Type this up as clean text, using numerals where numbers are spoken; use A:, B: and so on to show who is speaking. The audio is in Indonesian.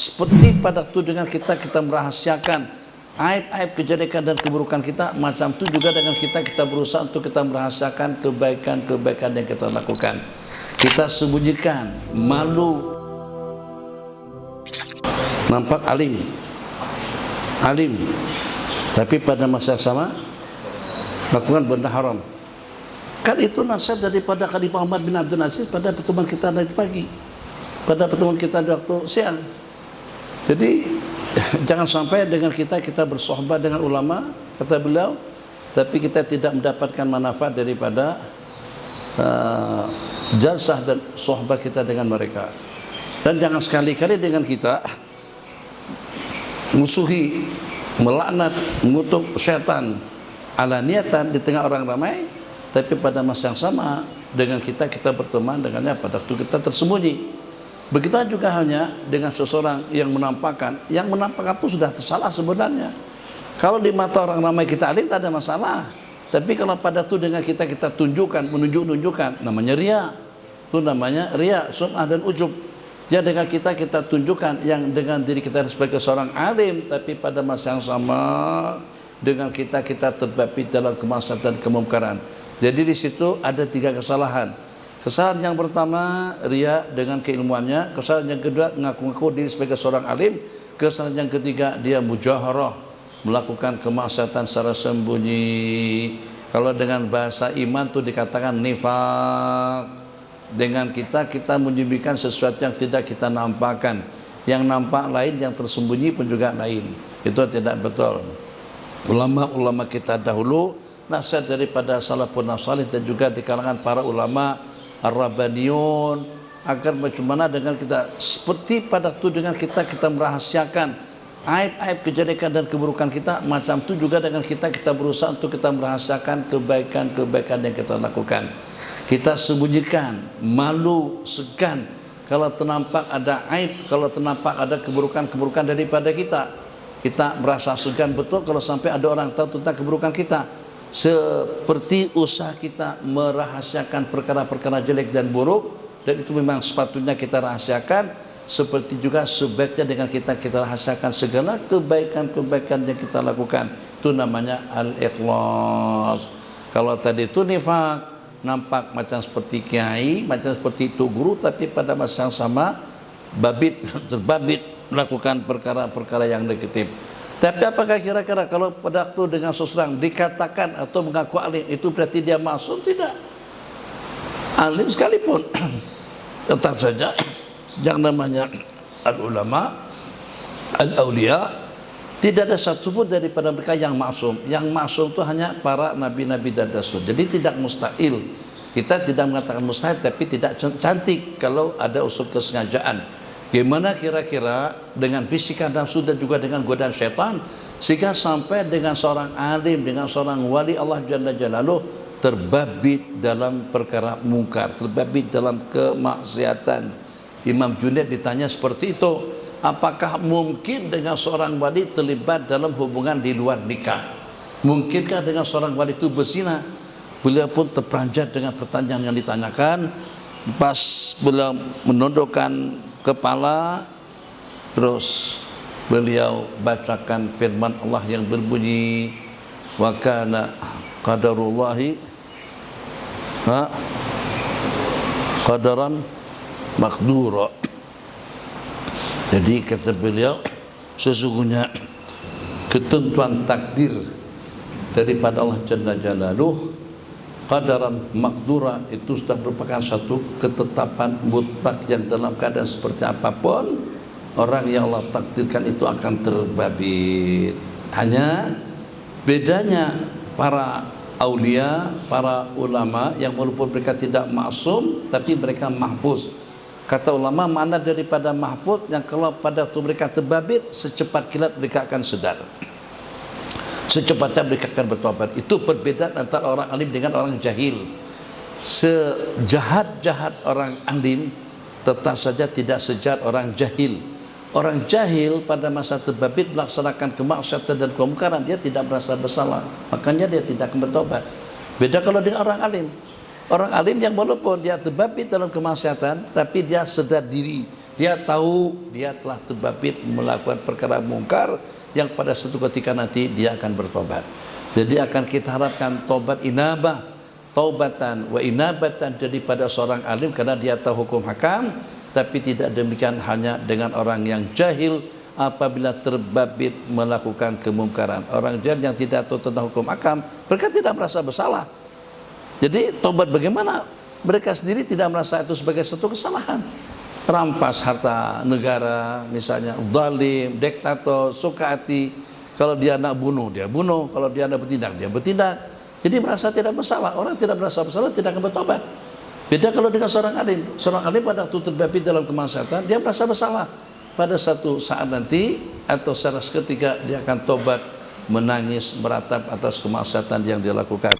A: seperti pada itu dengan kita merahasiakan aib-aib, kejelekan dan keburukan kita, macam itu juga dengan kita berusaha untuk kita merahasiakan kebaikan-kebaikan yang kita lakukan. Kita sembunyikan, malu, nampak alim, tapi pada masa yang sama lakukan benda haram. Kan itu nasihat daripada Khalifah Umar bin Abdul Aziz pada pertemuan kita tadi pagi, pada pertemuan kita di waktu siang. Jadi jangan sampai dengan kita bersohbah dengan ulama, kata beliau, tapi kita tidak mendapatkan manfaat daripada jalsah dan sohbah kita dengan mereka. Dan jangan sekali-kali dengan kita musuhi, melaknat, mengutuk syaitan alaniatan di tengah orang ramai, tapi pada masa yang sama dengan kita berteman dengannya pada waktu kita tersembunyi. Begitu juga halnya dengan seseorang yang menampakkan itu sudah salah sebenarnya. Kalau di mata orang ramai kita alim tak ada masalah, tapi kalau pada itu dengan kita tunjukkan, menunjukkan, namanya riya. Itu namanya riya, sum'ah dan ujub. Ya, dengan kita tunjukkan yang dengan diri kita sebagai seorang alim, tapi pada masa yang sama dengan kita terbabi dalam kemaksiatan dan kemungkaran. Jadi di situ ada 3 kesalahan. Kesalahan yang pertama riya dengan keilmuannya, kesalahan yang kedua ngaku-ngaku diri sebagai seorang alim, kesalahan yang ketiga dia mujaharah, melakukan kemaksiatan secara sembunyi. Kalau dengan bahasa iman itu dikatakan nifaq. Dengan kita menyembunyikan sesuatu yang tidak kita nampakkan, yang nampak lain, yang tersembunyi pun juga lain. Itu tidak betul. Ulama-ulama kita dahulu, nasihat daripada salafun salih dan juga di kalangan para ulama ar-rabbaniyun, agar bagaimana dengan kita seperti pada itu dengan kita merahasiakan aib-aib, kejelekan dan keburukan kita, macam itu juga dengan kita berusaha untuk kita merahasiakan kebaikan-kebaikan yang kita lakukan. Kita sembunyikan, malu, segan kalau ternampak ada aib, kalau ternampak ada keburukan-keburukan daripada kita. Kita merasa segan betul kalau sampai ada orang tahu tentang keburukan kita. Seperti usaha kita merahasiakan perkara-perkara jelek dan buruk, dan itu memang sepatutnya kita rahasiakan. Seperti juga sebaiknya dengan kita rahasiakan segala kebaikan-kebaikan yang kita lakukan. Itu namanya al-ikhlas. Kalau tadi itu nifaq, nampak macam seperti kiai, macam seperti itu guru, tapi pada masa yang sama terbabit melakukan perkara-perkara yang negatif. Tapi apakah kira-kira kalau pada waktu dengan seseorang dikatakan atau mengaku alim, itu berarti dia masuk? Tidak. Alim sekalipun tetap saja yang namanya al-ulama, al-awliya, tidak ada satu pun daripada mereka yang maksum. Yang maksum itu hanya para nabi-nabi dan rasul. Jadi tidak mustahil. Kita tidak mengatakan mustahil, tapi tidak cantik kalau ada unsur kesengajaan. Gimana kira-kira dengan bisikan dan sudah juga dengan godaan syaitan, sehingga sampai dengan seorang alim, dengan seorang wali Allah Jalla Jalaluh terbabit dalam perkara mungkar, terbabit dalam kemaksiatan. Imam Junaid ditanya seperti itu, apakah mungkin dengan seorang wali terlibat dalam hubungan di luar nikah? Mungkinkah dengan seorang wali itu berzina? Beliau pun terperanjat dengan pertanyaan yang ditanyakan. Pas beliau menundukkan kepala, terus beliau bacakan firman Allah yang berbunyi, wa kana qadarullahi qadaran maqdura. Jadi kata beliau, sesungguhnya ketentuan takdir daripada Allah Jalla Jalaluh, qadaran maqdura, itu sudah merupakan satu ketetapan mutlak yang dalam keadaan seperti apapun orang yang Allah takdirkan itu akan terbabit. Hanya bedanya para aulia, para ulama yang walaupun mereka tidak maksum tapi mereka mahfuz. Kata ulama, makna daripada mahfuz yang kalau pada waktu mereka terbabit, secepat kilat mereka akan sedar, secepatnya mereka akan bertobat. Itu perbedaan antara orang alim dengan orang jahil. Sejahat-jahat orang alim, tetap saja tidak sejahat orang jahil. Orang jahil pada masa terbabit melaksanakan kemaksiatan dan kemungkaran, dia tidak merasa bersalah, makanya dia tidak akan bertobat. Beda kalau dengan orang alim. Orang alim yang walaupun dia terbabit dalam kemaksiatan, tapi dia sedar diri, dia tahu dia telah terbabit melakukan perkara mungkar yang pada suatu ketika nanti dia akan bertobat. Jadi akan kita harapkan tobat inabah, taubatan wa inabatan daripada seorang alim karena dia tahu hukum hakam, tapi tidak demikian hanya dengan orang yang jahil apabila terbabit melakukan kemungkaran. Orang jahil yang tidak tahu tentang hukum hakam, mereka tidak merasa bersalah. Jadi tobat bagaimana? Mereka sendiri tidak merasa itu sebagai suatu kesalahan. Rampas harta negara misalnya, zalim, diktator, suka hati. Kalau dia nak bunuh, dia bunuh. Kalau dia nak bertindak, dia bertindak. Jadi merasa tidak bersalah. Orang tidak merasa bersalah tidak akan bertobat. Beda kalau dengan seorang alim. Seorang alim pada waktu terbabit dalam kemaksiatan, dia merasa bersalah. Pada satu saat nanti atau secara seketika dia akan tobat, menangis, meratap atas kemaksiatan yang dia lakukan.